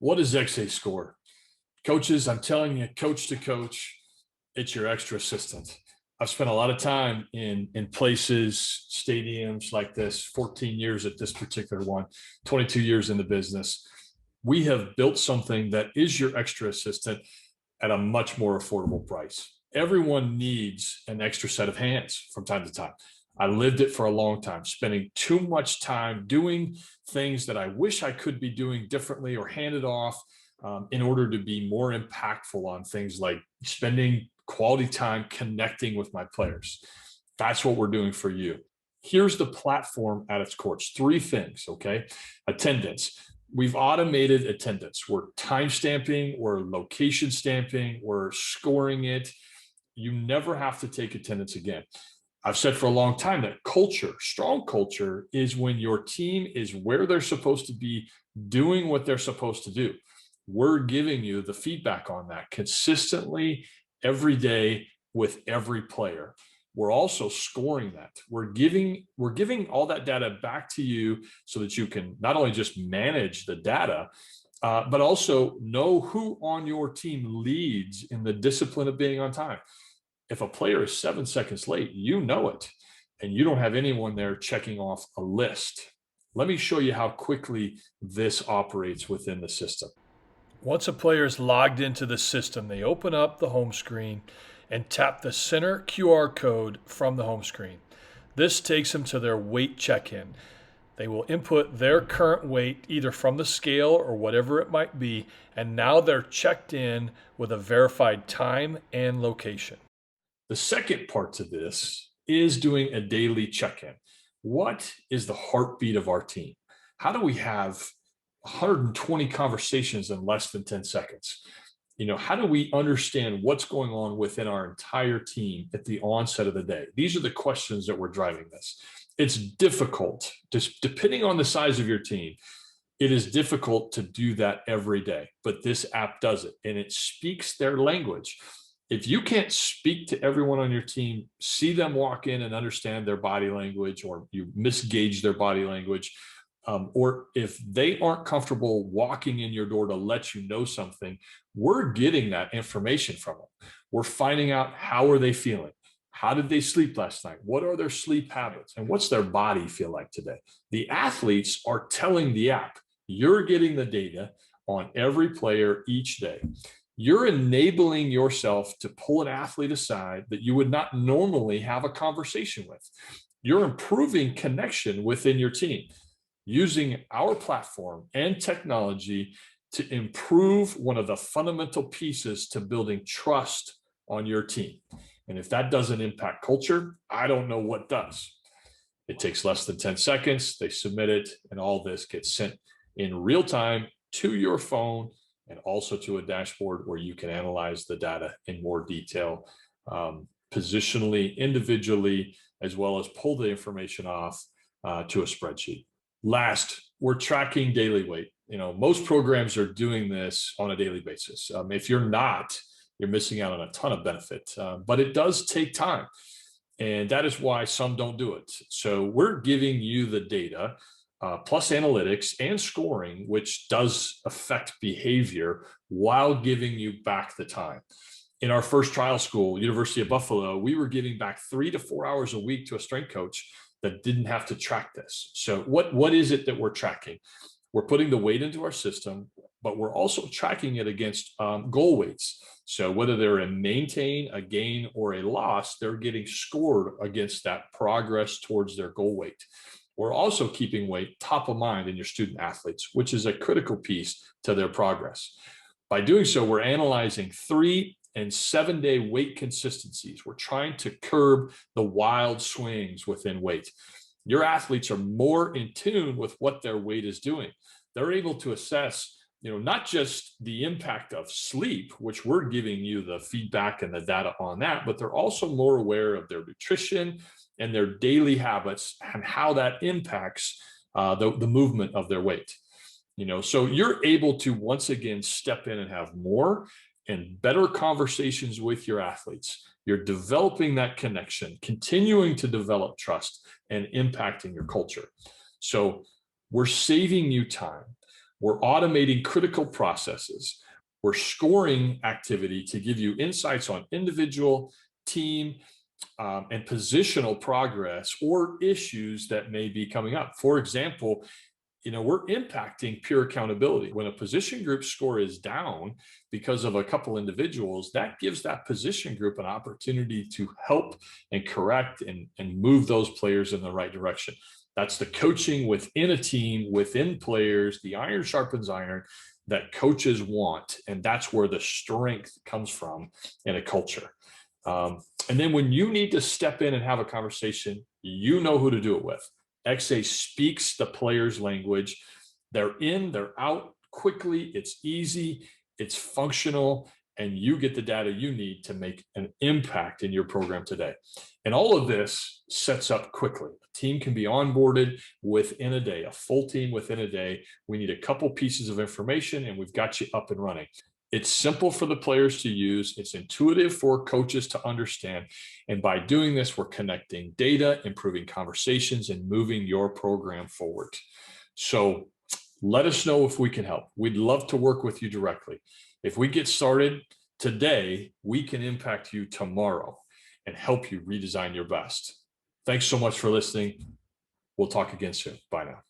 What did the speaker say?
What is XA score? Coaches, I'm telling you, coach to coach, it's your extra assistant. I've spent a lot of time in places, stadiums like this, 14 years at this particular one, 22 years in the business. We have built something that is your extra assistant at a much more affordable price. Everyone needs an extra set of hands from time to time. I lived it for a long time, spending too much time doing things that I wish I could be doing differently or handed off in order to be more impactful on things like spending quality time connecting with my players. That's what we're doing for you. Here's the platform at its core. It's three things, okay? Attendance. We've automated attendance. We're time stamping, we're location stamping, we're scoring it. You never have to take attendance again. I've said for a long time that culture, strong culture, is when your team is where they're supposed to be, doing what they're supposed to do. We're giving you the feedback on that consistently every day with every player. We're also scoring that. We're giving all that data back to you so that you can not only just manage the data, but also know who on your team leads in the discipline of being on time. If a player is 7 seconds late, you know it, and you don't have anyone there checking off a list. Let me show you how quickly this operates within the system. Once a player is logged into the system, they open up the home screen and tap the center QR code from the home screen. This takes them to their weight check-in. They will input their current weight either from the scale or whatever it might be, and now they're checked in with a verified time and location. The second part to this is doing a daily check-in. What is the heartbeat of our team? How do we have 120 conversations in less than 10 seconds? How do we understand what's going on within our entire team at the onset of the day? These are the questions that we're driving this. It's difficult, just depending on the size of your team, it is difficult to do that every day, but this app does it, and it speaks their language. If you can't speak to everyone on your team, see them walk in and understand their body language, or you misgauge their body language, or if they aren't comfortable walking in your door to let you know something, we're getting that information from them. We're finding out, how are they feeling? How did they sleep last night? What are their sleep habits? And what's their body feel like today? The athletes are telling the app, you're getting the data on every player each day. You're enabling yourself to pull an athlete aside that you would not normally have a conversation with. You're improving connection within your team using our platform and technology to improve one of the fundamental pieces to building trust on your team. And if that doesn't impact culture, I don't know what does. It takes less than 10 seconds. They submit it, and all this gets sent in real time to your phone and also to a dashboard where you can analyze the data in more detail, positionally, individually, as well as pull the information off to a spreadsheet. Last, we're tracking daily weight. Most programs are doing this on a daily basis. If you're not, you're missing out on a ton of benefit, but it does take time. And that is why some don't do it. So we're giving you the data, plus analytics and scoring, which does affect behavior while giving you back the time. In our first trial school, University of Buffalo, we were giving back 3 to 4 hours a week to a strength coach that didn't have to track this. So what is it that we're tracking? We're putting the weight into our system, but we're also tracking it against goal weights. So whether they're a maintain, a gain, or a loss, they're getting scored against that progress towards their goal weight. We're also keeping weight top of mind in your student athletes, which is a critical piece to their progress. By doing so, we're analyzing 3 and 7 day weight consistencies. We're trying to curb the wild swings within weight. Your athletes are more in tune with what their weight is doing. They're able to assess, not just the impact of sleep, which we're giving you the feedback and the data on that, but they're also more aware of their nutrition and their daily habits and how that impacts the movement of their weight. So you're able to once again step in and have more and better conversations with your athletes. You're developing that connection, continuing to develop trust, and impacting your culture. So we're saving you time. We're automating critical processes. We're scoring activity to give you insights on individual, team, and positional progress or issues that may be coming up. For example, we're impacting peer accountability. When a position group score is down because of a couple individuals, that gives that position group an opportunity to help and correct and move those players in the right direction. That's the coaching within a team, within players, the iron sharpens iron that coaches want. And that's where the strength comes from in a culture. And then when you need to step in and have a conversation, you know who to do it with. XA speaks the player's language. They're in, they're out quickly. It's easy, it's functional, and you get the data you need to make an impact in your program today. And all of this sets up quickly. A team can be onboarded within a day, a full team within a day. We need a couple pieces of information and we've got you up and running. It's simple for the players to use. It's intuitive for coaches to understand. And by doing this, we're connecting data, improving conversations, and moving your program forward. So let us know if we can help. We'd love to work with you directly. If we get started today, we can impact you tomorrow and help you redesign your best. Thanks so much for listening. We'll talk again soon. Bye now.